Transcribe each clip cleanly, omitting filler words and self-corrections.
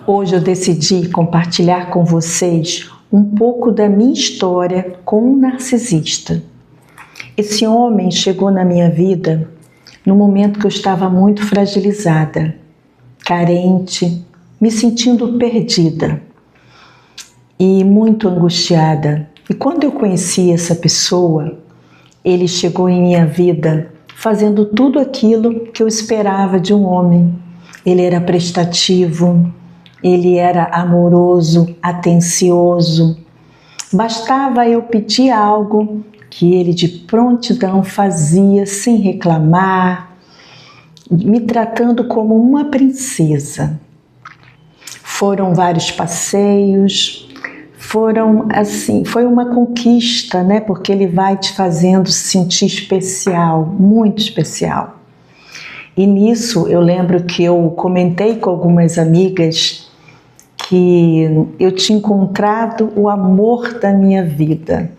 Hoje eu decidi compartilhar com vocês um pouco da minha história com um narcisista. Esse homem chegou na minha vida no momento que eu estava muito fragilizada, carente, me sentindo perdida e muito angustiada. E quando eu conheci essa pessoa, ele chegou em minha vida fazendo tudo aquilo que eu esperava de um homem. Ele era prestativo, ele era amoroso, atencioso. Bastava eu pedir algo que ele de prontidão fazia sem reclamar, me tratando como uma princesa. Foram vários passeios, foi uma conquista, né? Porque ele vai te fazendo se sentir especial, muito especial. E nisso eu lembro que eu comentei com algumas amigas que eu tinha encontrado o amor da minha vida,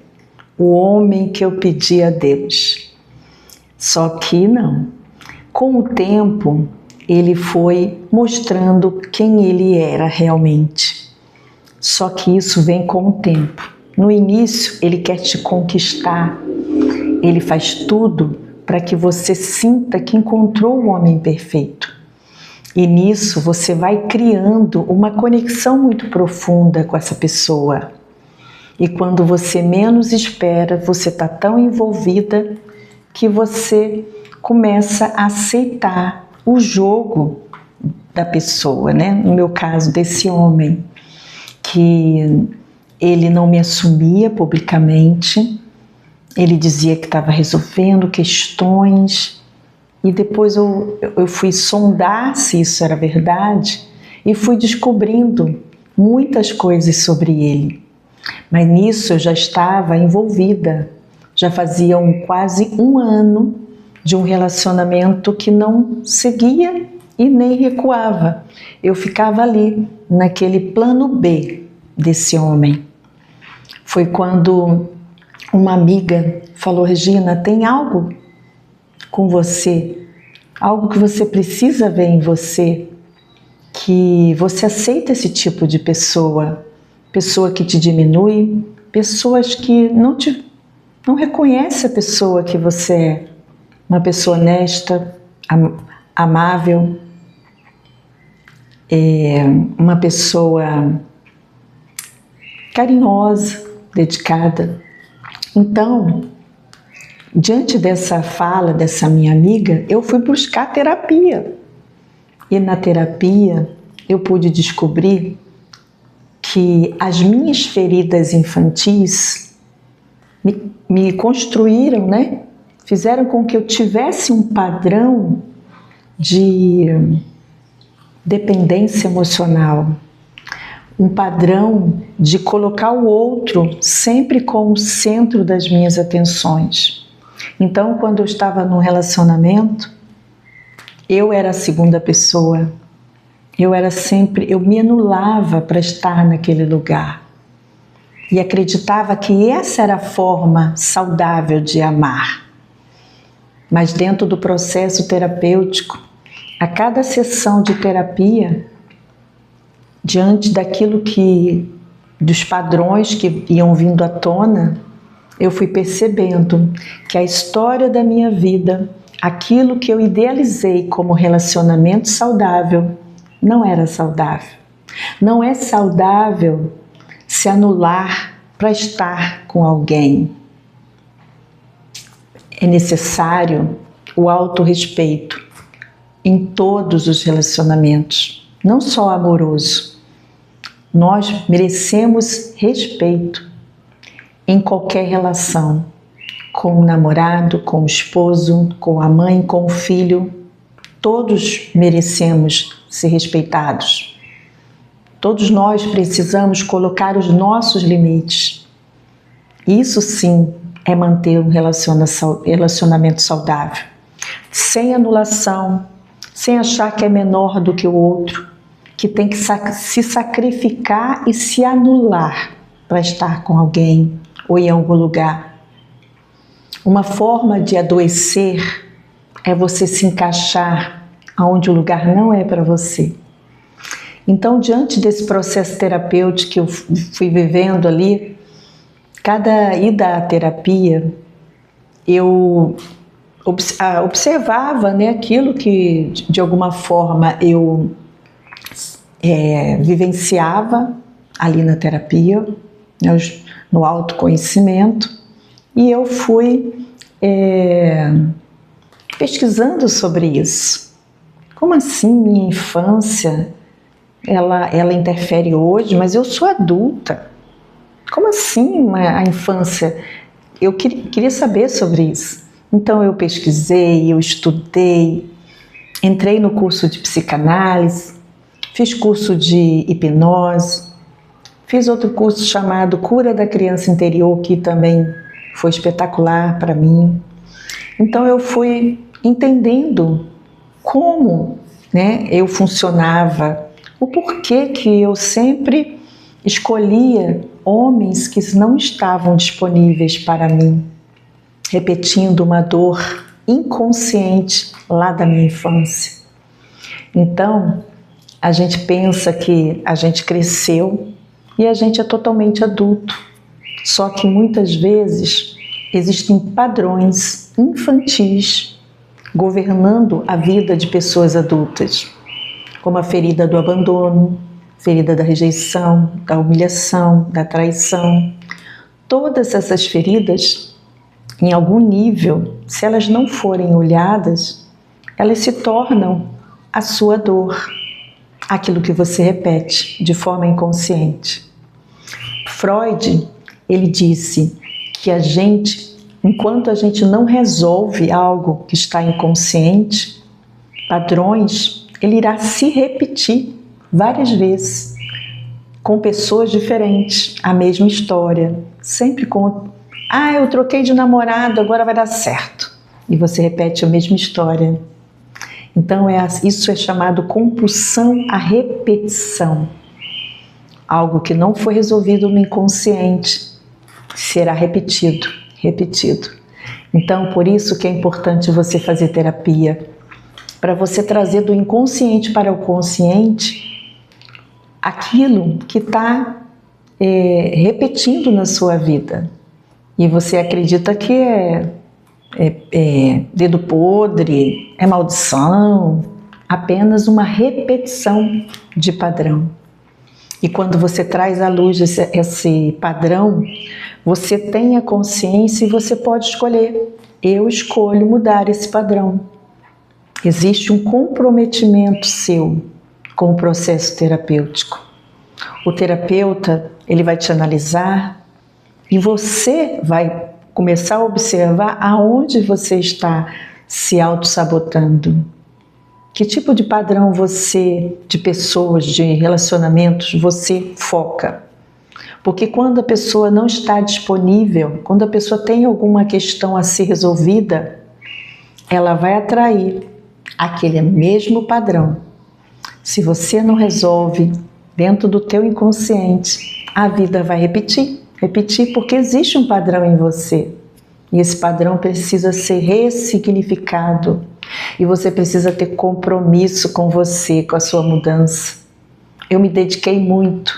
o homem que eu pedi a Deus. Só que não. Com o tempo, ele foi mostrando quem ele era realmente. Só que isso vem com o tempo. No início, ele quer te conquistar. Ele faz tudo para que você sinta que encontrou o homem perfeito. E nisso você vai criando uma conexão muito profunda com essa pessoa. E quando você menos espera, você está tão envolvida que você começa a aceitar o jogo da pessoa, né? No meu caso, desse homem, que ele não me assumia publicamente, ele dizia que estava resolvendo questões. E depois eu fui sondar se isso era verdade e fui descobrindo muitas coisas sobre ele. Mas nisso eu já estava envolvida, já fazia quase um ano de um relacionamento que não seguia e nem recuava. Eu ficava ali, naquele plano B desse homem. Foi quando uma amiga falou: Regina, tem algo com você, algo que você precisa ver em você, que você aceita esse tipo de pessoa que te diminui, pessoas que não reconhecem a pessoa que você é, uma pessoa honesta, amável, uma pessoa carinhosa, dedicada. Então, diante dessa fala dessa minha amiga, eu fui buscar terapia. E na terapia eu pude descobrir que as minhas feridas infantis me construíram, né? Fizeram com que eu tivesse um padrão de dependência emocional, um padrão de colocar o outro sempre como centro das minhas atenções. Então, quando eu estava num relacionamento, eu era a segunda pessoa. Eu me anulava para estar naquele lugar. E acreditava que essa era a forma saudável de amar. Mas dentro do processo terapêutico, a cada sessão de terapia, diante dos padrões que iam vindo à tona, eu fui percebendo que a história da minha vida, aquilo que eu idealizei como relacionamento saudável, não era saudável. Não é saudável se anular para estar com alguém. É necessário o autorrespeito em todos os relacionamentos, não só amoroso. Nós merecemos respeito em qualquer relação, com o namorado, com o esposo, com a mãe, com o filho. Todos merecemos ser respeitados. Todos nós precisamos colocar os nossos limites. Isso sim é manter um relacionamento saudável. Sem anulação, sem achar que é menor do que o outro, que tem que se sacrificar e se anular para estar com alguém ou em algum lugar. Uma forma de adoecer é você se encaixar onde o lugar não é para você. Então, diante desse processo terapêutico que eu fui vivendo ali, cada ida à terapia, eu observava, né, aquilo que de alguma forma eu vivenciava ali na terapia, né, no autoconhecimento, e eu fui pesquisando sobre isso. Como assim minha infância, ela interfere hoje, mas eu sou adulta? Como assim a infância? Eu queria saber sobre isso. Então eu pesquisei, eu estudei, entrei no curso de psicanálise, fiz curso de hipnose, fiz outro curso chamado Cura da Criança Interior, que também foi espetacular para mim. Então eu fui entendendo como, né, eu funcionava, o porquê que eu sempre escolhia homens que não estavam disponíveis para mim, repetindo uma dor inconsciente lá da minha infância. Então, a gente pensa que a gente cresceu e a gente é totalmente adulto, só que muitas vezes existem padrões infantis governando a vida de pessoas adultas, como a ferida do abandono, ferida da rejeição, da humilhação, da traição. Todas essas feridas, em algum nível, se elas não forem olhadas, elas se tornam a sua dor, aquilo que você repete de forma inconsciente. Freud, ele disse que a gente, enquanto a gente não resolve algo que está inconsciente, padrões, ele irá se repetir várias vezes, com pessoas diferentes, a mesma história, sempre com eu troquei de namorado, agora vai dar certo. E você repete a mesma história. Então isso é chamado compulsão à repetição. Algo que não foi resolvido no inconsciente será repetido, repetido. Então, por isso que é importante você fazer terapia, para você trazer do inconsciente para o consciente aquilo que está repetindo na sua vida. E você acredita que é dedo podre, é maldição, apenas uma repetição de padrão. E quando você traz à luz esse padrão, você tem a consciência e você pode escolher. Eu escolho mudar esse padrão. Existe um comprometimento seu com o processo terapêutico. O terapeuta, ele vai te analisar e você vai começar a observar aonde você está se auto-sabotando. Que tipo de padrão de pessoas, de relacionamentos, você foca? Porque quando a pessoa não está disponível, quando a pessoa tem alguma questão a ser resolvida, ela vai atrair aquele mesmo padrão. Se você não resolve dentro do teu inconsciente, a vida vai repetir porque existe um padrão em você. E esse padrão precisa ser ressignificado. E você precisa ter compromisso com você, com a sua mudança. Eu me dediquei muito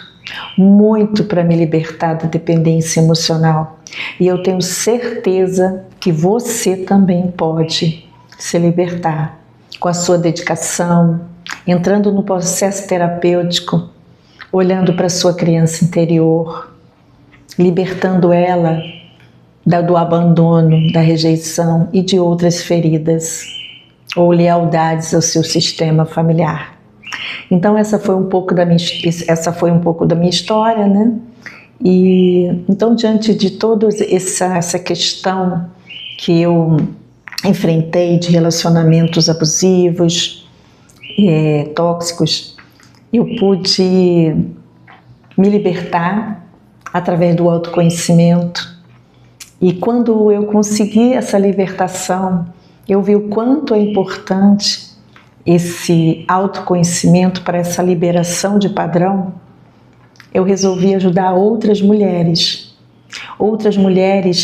para me libertar da dependência emocional. E eu tenho certeza que você também pode se libertar com a sua dedicação, entrando no processo terapêutico, olhando para a sua criança interior, libertando ela do abandono, da rejeição e de outras feridas ou lealdades ao seu sistema familiar. Então essa foi um pouco da minha história, né? E então, diante de toda essa questão que eu enfrentei de relacionamentos abusivos, tóxicos, eu pude me libertar através do autoconhecimento. E quando eu consegui essa libertação, eu vi o quanto é importante esse autoconhecimento para essa liberação de padrão. Eu resolvi ajudar outras mulheres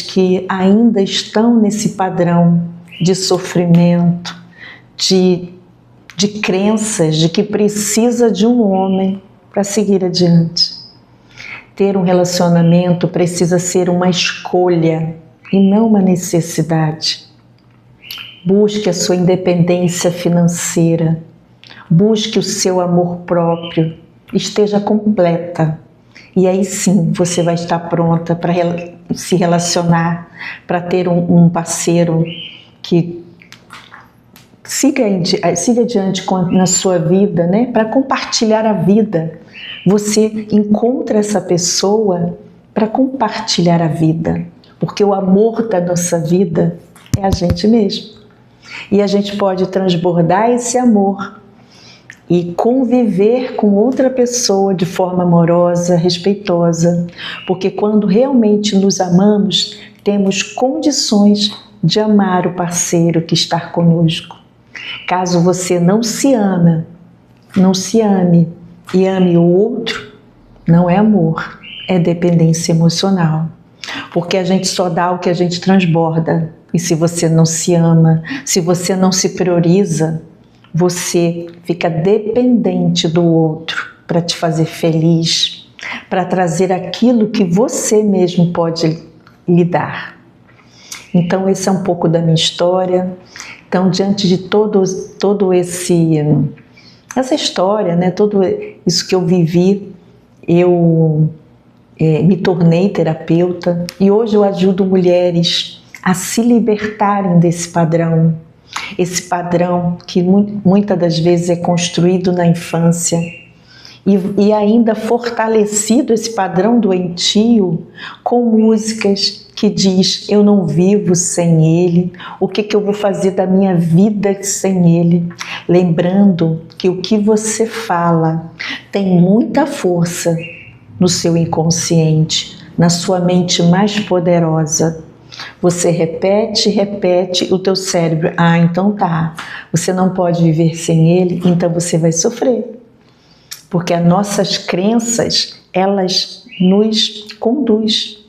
que ainda estão nesse padrão de sofrimento, de de crenças de que precisa de um homem para seguir adiante. Ter um relacionamento precisa ser uma escolha e não uma necessidade. Busque a sua independência financeira, busque o seu amor próprio, esteja completa. E aí sim você vai estar pronta para se relacionar, para ter um parceiro que siga adiante na sua vida, né? Para compartilhar a vida. Você encontra essa pessoa para compartilhar a vida, porque o amor da nossa vida é a gente mesmo. E a gente pode transbordar esse amor e conviver com outra pessoa de forma amorosa, respeitosa, porque quando realmente nos amamos, temos condições de amar o parceiro que está conosco. Caso você não se ama, não se ame e ame o outro, não é amor, é dependência emocional. Porque a gente só dá o que a gente transborda. E se você não se ama, se você não se prioriza, você fica dependente do outro para te fazer feliz, para trazer aquilo que você mesmo pode lhe dar. Então esse é um pouco da minha história. Então, diante de essa história, né, tudo isso que eu vivi, eu me tornei terapeuta e hoje eu ajudo mulheres a se libertarem desse padrão. Esse padrão que muitas das vezes é construído na infância e ainda fortalecido esse padrão doentio com músicas que diz: eu não vivo sem ele, o que eu vou fazer da minha vida sem ele? Lembrando que o que você fala tem muita força no seu inconsciente, na sua mente mais poderosa. Você repete, o teu cérebro, então tá, você não pode viver sem ele, então você vai sofrer. Porque as nossas crenças, elas nos conduzem.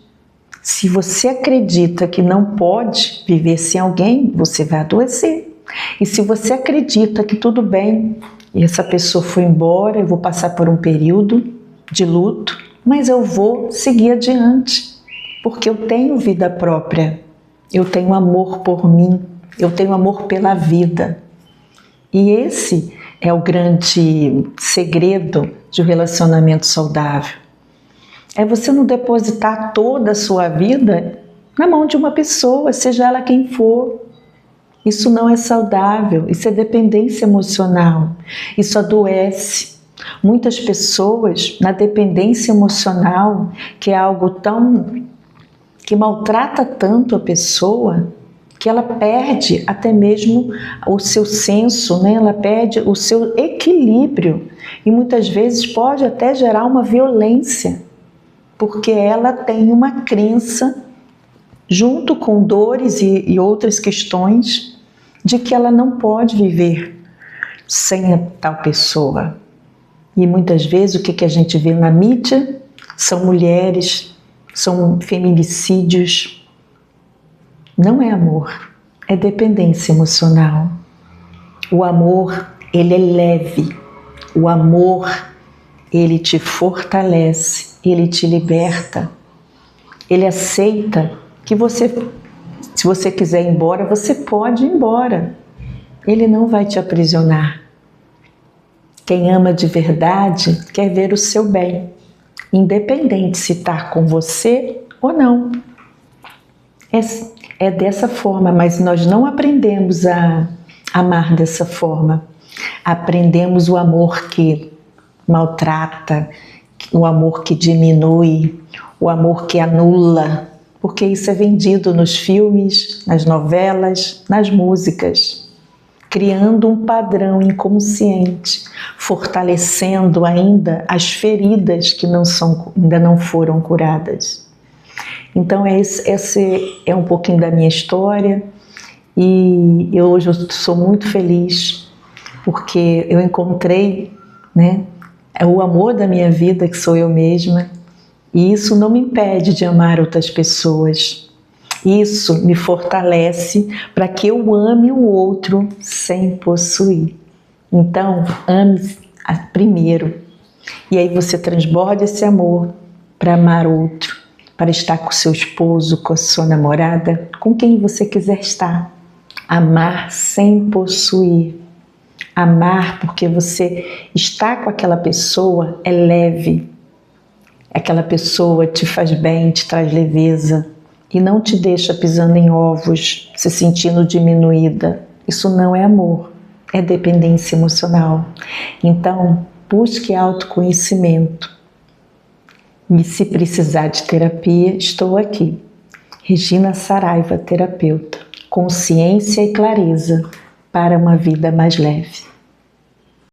Se você acredita que não pode viver sem alguém, você vai adoecer. E se você acredita que tudo bem, e essa pessoa foi embora, eu vou passar por um período de luto, mas eu vou seguir adiante, porque eu tenho vida própria, eu tenho amor por mim, eu tenho amor pela vida. E esse é o grande segredo de um relacionamento saudável. É você não depositar toda a sua vida na mão de uma pessoa, seja ela quem for. Isso não é saudável, isso é dependência emocional, isso adoece. Muitas pessoas na dependência emocional, que é algo que maltrata tanto a pessoa, que ela perde até mesmo o seu senso, né? Ela perde o seu equilíbrio e muitas vezes pode até gerar uma violência, porque ela tem uma crença, junto com dores e outras questões, de que ela não pode viver sem a tal pessoa. E muitas vezes o que a gente vê na mídia são mulheres, são feminicídios. Não é amor, é dependência emocional. O amor, ele é leve. O amor, ele te fortalece, ele te liberta. Ele aceita que se você quiser ir embora, você pode ir embora. Ele não vai te aprisionar. Quem ama de verdade quer ver o seu bem, independente se está com você ou não. É dessa forma, mas nós não aprendemos a amar dessa forma. Aprendemos o amor que maltrata, o amor que diminui, o amor que anula, porque isso é vendido nos filmes, nas novelas, nas músicas, criando um padrão inconsciente, fortalecendo ainda as feridas que ainda não foram curadas. Então esse é um pouquinho da minha história e hoje eu sou muito feliz porque eu encontrei, né, o amor da minha vida, que sou eu mesma, e isso não me impede de amar outras pessoas. Isso me fortalece para que eu ame o outro sem possuir. Então, ame primeiro. E aí você transborda esse amor para amar outro, para estar com seu esposo, com a sua namorada, com quem você quiser estar. Amar sem possuir. Amar porque você está com aquela pessoa é leve. Aquela pessoa te faz bem, te traz leveza e não te deixa pisando em ovos, se sentindo diminuída. Isso não é amor, é dependência emocional. Então, busque autoconhecimento. E se precisar de terapia, estou aqui. Regina Saraiva, terapeuta. Consciência e clareza para uma vida mais leve.